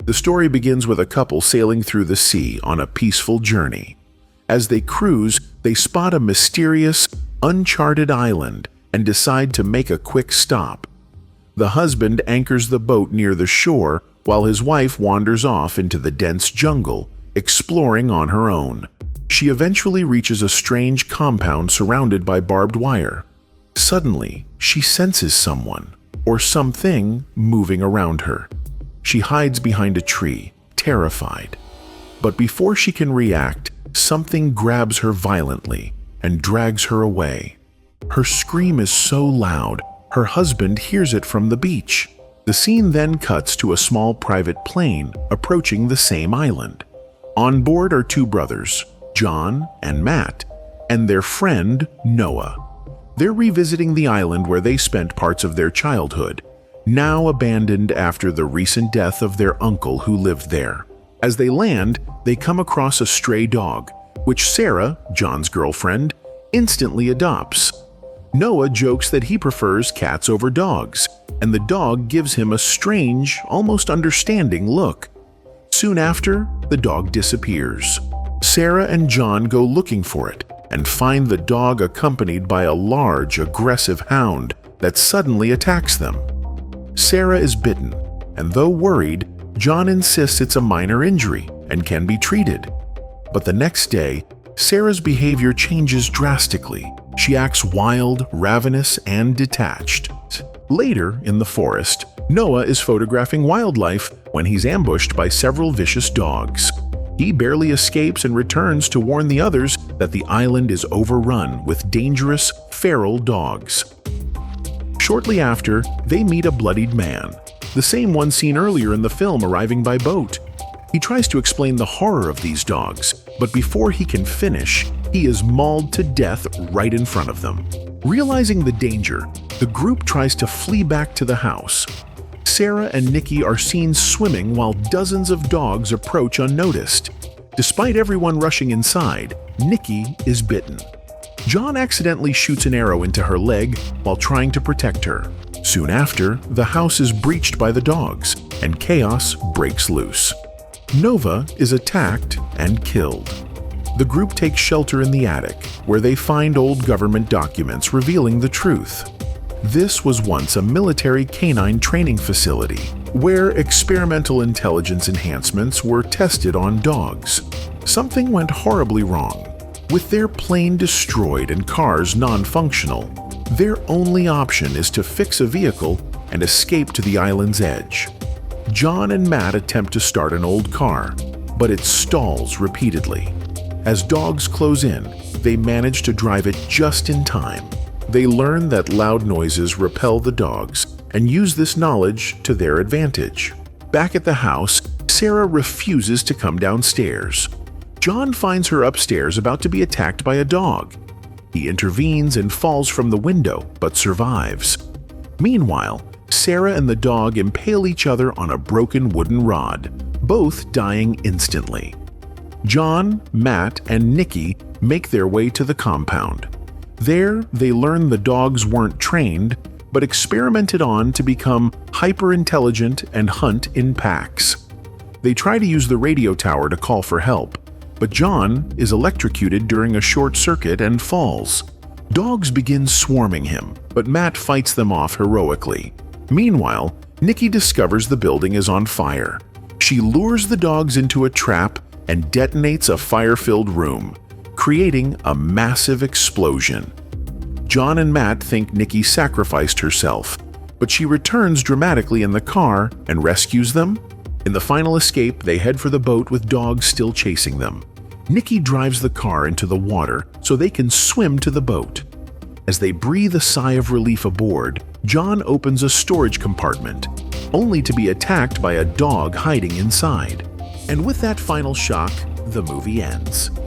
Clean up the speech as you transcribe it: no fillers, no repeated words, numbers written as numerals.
The story begins with a couple sailing through the sea on a peaceful journey. As they cruise, they spot a mysterious, uncharted island and decide to make a quick stop. The husband anchors the boat near the shore while his wife wanders off into the dense jungle, exploring on her own. She eventually reaches a strange compound surrounded by barbed wire. Suddenly, she senses someone, or something, moving around her. She hides behind a tree, terrified. But before she can react, something grabs her violently and drags her away. Her scream is so loud, her husband hears it from the beach. The scene then cuts to a small private plane approaching the same island. On board are two brothers, John and Matt, and their friend, Noah. They're revisiting the island where they spent parts of their childhood, now abandoned after the recent death of their uncle who lived there. As they land, they come across a stray dog, which Sarah, John's girlfriend, instantly adopts. Noah jokes that he prefers cats over dogs, and the dog gives him a strange, almost understanding look. Soon after, the dog disappears. Sarah and John go looking for it and find the dog accompanied by a large, aggressive hound that suddenly attacks them. Sarah is bitten, and though worried, John insists it's a minor injury and can be treated. But the next day, Sarah's behavior changes drastically. She acts wild, ravenous, and detached. Later, in the forest, Noah is photographing wildlife when he's ambushed by several vicious dogs. He barely escapes and returns to warn the others that the island is overrun with dangerous, feral dogs. Shortly after, they meet a bloodied man, the same one seen earlier in the film arriving by boat. He tries to explain the horror of these dogs, but before he can finish, he is mauled to death right in front of them. Realizing the danger, the group tries to flee back to the house. Sarah and Nikki are seen swimming while dozens of dogs approach unnoticed. Despite everyone rushing inside, Nikki is bitten. John accidentally shoots an arrow into her leg while trying to protect her. Soon after, the house is breached by the dogs, and chaos breaks loose. Nova is attacked and killed. The group takes shelter in the attic, where they find old government documents revealing the truth. This was once a military canine training facility, where experimental intelligence enhancements were tested on dogs. Something went horribly wrong. With their plane destroyed and cars non-functional, their only option is to fix a vehicle and escape to the island's edge. John and Matt attempt to start an old car, but it stalls repeatedly. As dogs close in, they manage to drive it just in time. They learn that loud noises repel the dogs and use this knowledge to their advantage. Back at the house, Sarah refuses to come downstairs. John finds her upstairs about to be attacked by a dog. He intervenes and falls from the window, but survives. Meanwhile, Sarah and the dog impale each other on a broken wooden rod, both dying instantly. John, Matt, and Nikki make their way to the compound. There, they learn the dogs weren't trained, but experimented on to become hyper-intelligent and hunt in packs. They try to use the radio tower to call for help, but John is electrocuted during a short circuit and falls. Dogs begin swarming him, but Matt fights them off heroically. Meanwhile, Nikki discovers the building is on fire. She lures the dogs into a trap and detonates a fire-filled room, creating a massive explosion. John and Matt think Nikki sacrificed herself, but she returns dramatically in the car and rescues them. In the final escape, they head for the boat with dogs still chasing them. Nikki drives the car into the water so they can swim to the boat. As they breathe a sigh of relief aboard, John opens a storage compartment, only to be attacked by a dog hiding inside. And with that final shock, the movie ends.